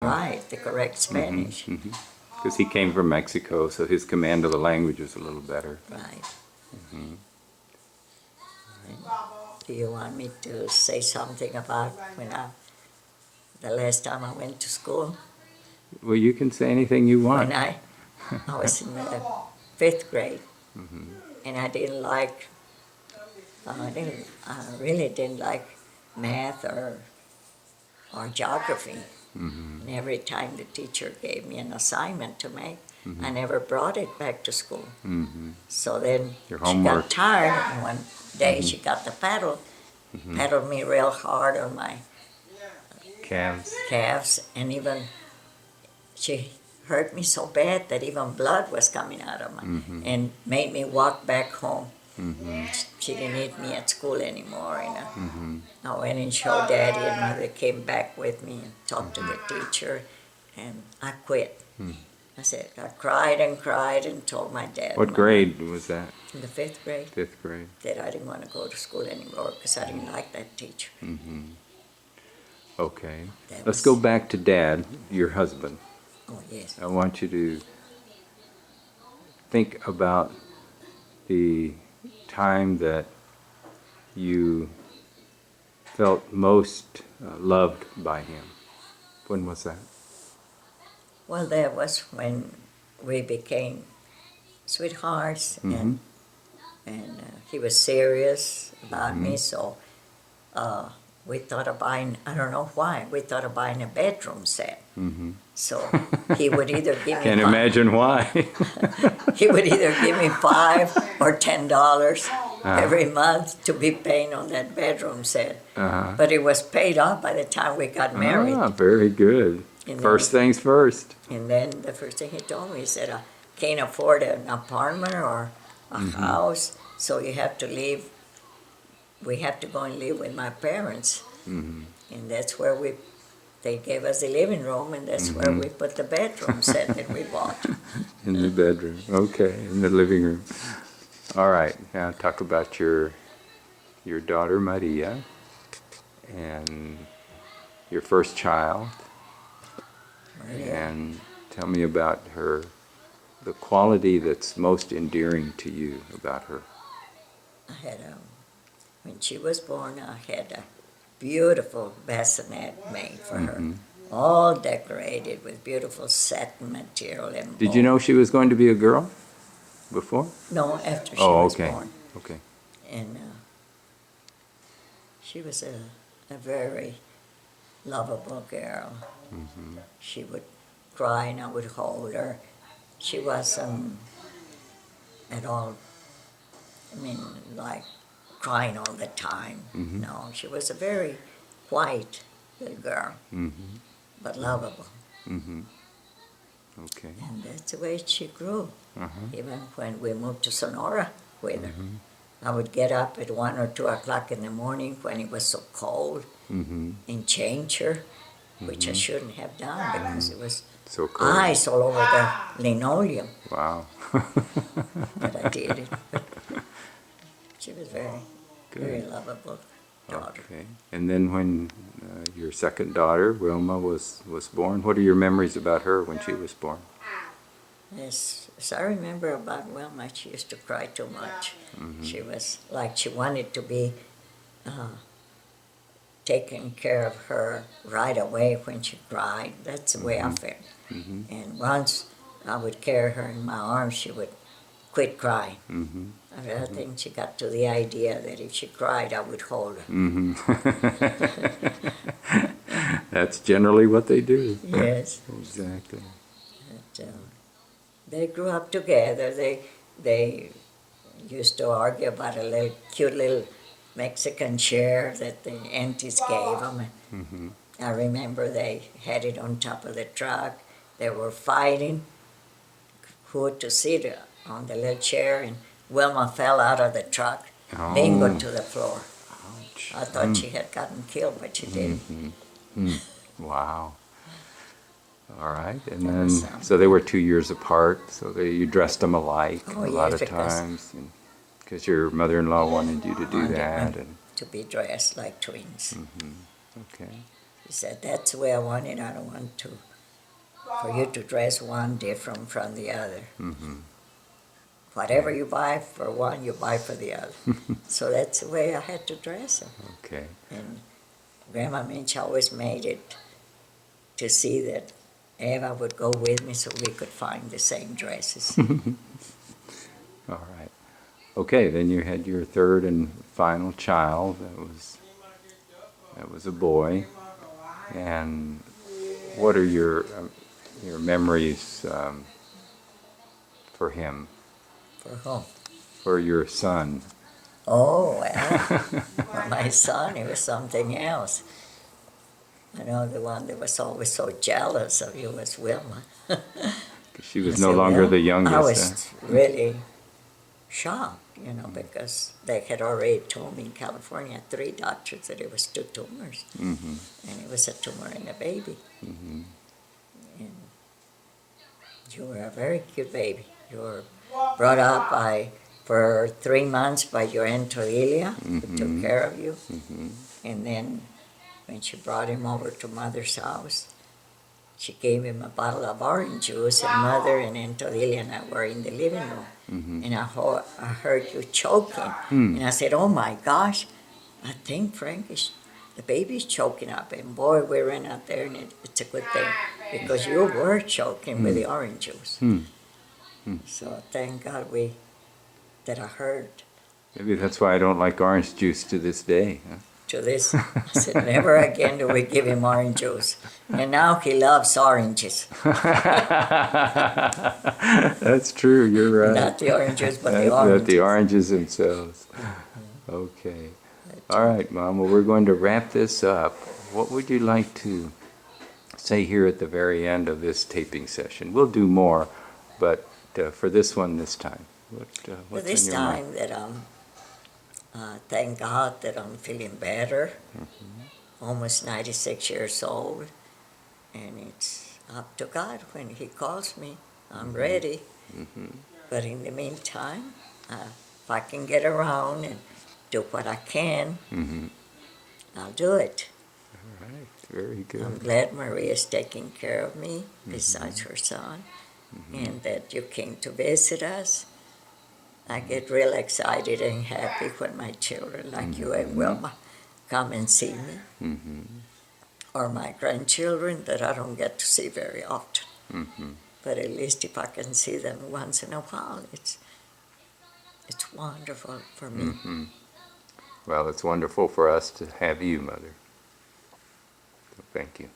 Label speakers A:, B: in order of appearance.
A: right, the correct Spanish.
B: Because he came from Mexico, so his command of the language was a little better.
A: Right. Do you want me to say something about the last time I went to school?
B: Well, you can say anything you want.
A: When I was in the fifth grade, and I didn't like, I really didn't like math or geography. And every time the teacher gave me an assignment to make, I never brought it back to school. So then
B: Your
A: she
B: homework.
A: got tired, and one day she got the paddle, paddled me real hard on my calves, and even she hurt me so bad that even blood was coming out of my, and made me walk back home. She didn't need me at school anymore, I went and showed Daddy, and Mother came back with me and talked to the teacher, and I quit. I said, I cried and told my dad.
B: What grade was that?
A: In the fifth grade.
B: Fifth grade.
A: That I didn't want to go to school anymore because I didn't like that teacher.
B: Okay.
A: That
B: Let's
A: was-
B: go back to Dad, your husband.
A: Oh, yes.
B: I want you to think about the time that you felt most loved by him. When was that?
A: Well, that was when we became sweethearts, and he was serious about me, so we thought of buying, I don't know why, we thought of buying a bedroom set. So he would either give me
B: Can't imagine why.
A: he would either give me $5 or $10 every month to be paying on that bedroom set. But it was paid off by the time we got married.
B: Ah, very good.
A: And
B: First things first.
A: And then the first thing he told me, he said, I can't afford an apartment or a house, so you have to leave. We have to go and live with my parents. And that's where they gave us the living room, and that's where we put the bedroom set that we bought.
B: In the bedroom. Okay, in the living room. All right, now talk about your daughter Maria and your first child. And tell me about her, the quality that's most endearing to you about her.
A: I had when she was born, I had a beautiful bassinet made for her, all decorated with beautiful satin material. And
B: Did you know she was going to be a girl before?
A: No, after she
B: Oh,
A: was
B: okay.
A: born.
B: Okay.
A: And she was a very lovable girl. She would cry and I would hold her. She wasn't at all, like crying all the time. No, she was a very quiet little girl, but lovable.
B: Okay.
A: And that's the way she grew. Even when we moved to Sonora with her, I would get up at 1 or 2 o'clock in the morning when it was so cold and change her, which I shouldn't have done because it was
B: So cold.
A: ice all over the linoleum.
B: Wow.
A: But I did it. But she was very
B: Good.
A: lovable daughter.
B: Okay. And then when your second daughter, Wilma, was born, what are your memories about her when she was born?
A: Yes, as I remember about Wilma, she used to cry too much. She was like she wanted to be taking care of her right away when she cried. That's the way I felt. And once I would carry her in my arms, she would quit crying. I think she got to the idea that if she cried, I would hold her.
B: That's generally what they do.
A: Yes.
B: Exactly.
A: But, they grew up together. They used to argue about a little cute little Mexican chair that the aunties gave them. I remember they had it on top of the truck. They were fighting who to sit on the little chair, and Wilma fell out of the truck, bingo to the floor.
B: Ouch.
A: I thought she had gotten killed, but she didn't.
B: Wow. All right, and
A: That
B: then
A: was,
B: so they were 2 years apart. So you dressed them alike
A: Oh,
B: a lot
A: yes,
B: of times, because your mother-in-law wanted you to do
A: Wanted
B: that.
A: me
B: And
A: to be dressed like twins.
B: okay.
A: She said, that's the way I want it. I don't want to for you to dress one different from the other.
B: Mm-hmm.
A: Whatever you buy for one, you buy for the other. So that's the way I had to dress them.
B: Okay.
A: And Grandma Minch always made it to see that Eva would go with me so we could find the same dresses.
B: All right. Okay, then you had your third and final child. That was a boy. And what are your memories for him,
A: For whom?
B: for your son?
A: Oh, well, for my son, he was something else. I know the one that was always so jealous of you was Wilma.
B: She was
A: I
B: no
A: said,
B: longer
A: well,
B: the youngest.
A: I was really shocked, because they had already told me in California, 3 doctors, that it was 2 tumors.
B: Mm-hmm.
A: And it was a tumor in a baby.
B: Mm-hmm.
A: And you were a very cute baby. You were brought up for 3 months by your Aunt Odelia, who took care of you.
B: Mm-hmm.
A: And then when she brought him over to Mother's house, she gave him a bottle of orange juice, and Mother and Aunt Odelia and I were in the living room.
B: Mm-hmm.
A: And I heard you choking. And I said, oh my gosh, I think the baby's choking up. And boy, we ran out there, and it's a good thing, because you were choking with the orange juice. So thank God that I heard.
B: Maybe that's why I don't like orange juice to this day. Huh?
A: To this, I said, never again do we give him orange juice. And now he loves oranges.
B: That's true, you're right.
A: Not the orange juice, but the
B: Not
A: oranges.
B: the oranges themselves. Okay. All right, Mom. Well, we're going to wrap this up. What would you like to say here at the very end of this taping session? We'll do more, but for this one this time, what's
A: This
B: in your mind?
A: time that thank God that I'm feeling better, almost 96 years old, and it's up to God. When He calls me, I'm ready. But in the meantime, if I can get around and do what I can, I'll do it.
B: All right, very good.
A: I'm glad Maria's taking care of me, besides her son, and that you came to visit us. I get real excited and happy when my children, like you and Wilma, come and see me, or my grandchildren that I don't get to see very often. But at least if I can see them once in a while, it's wonderful for me.
B: Well, it's wonderful for us to have you, Mother. So thank you.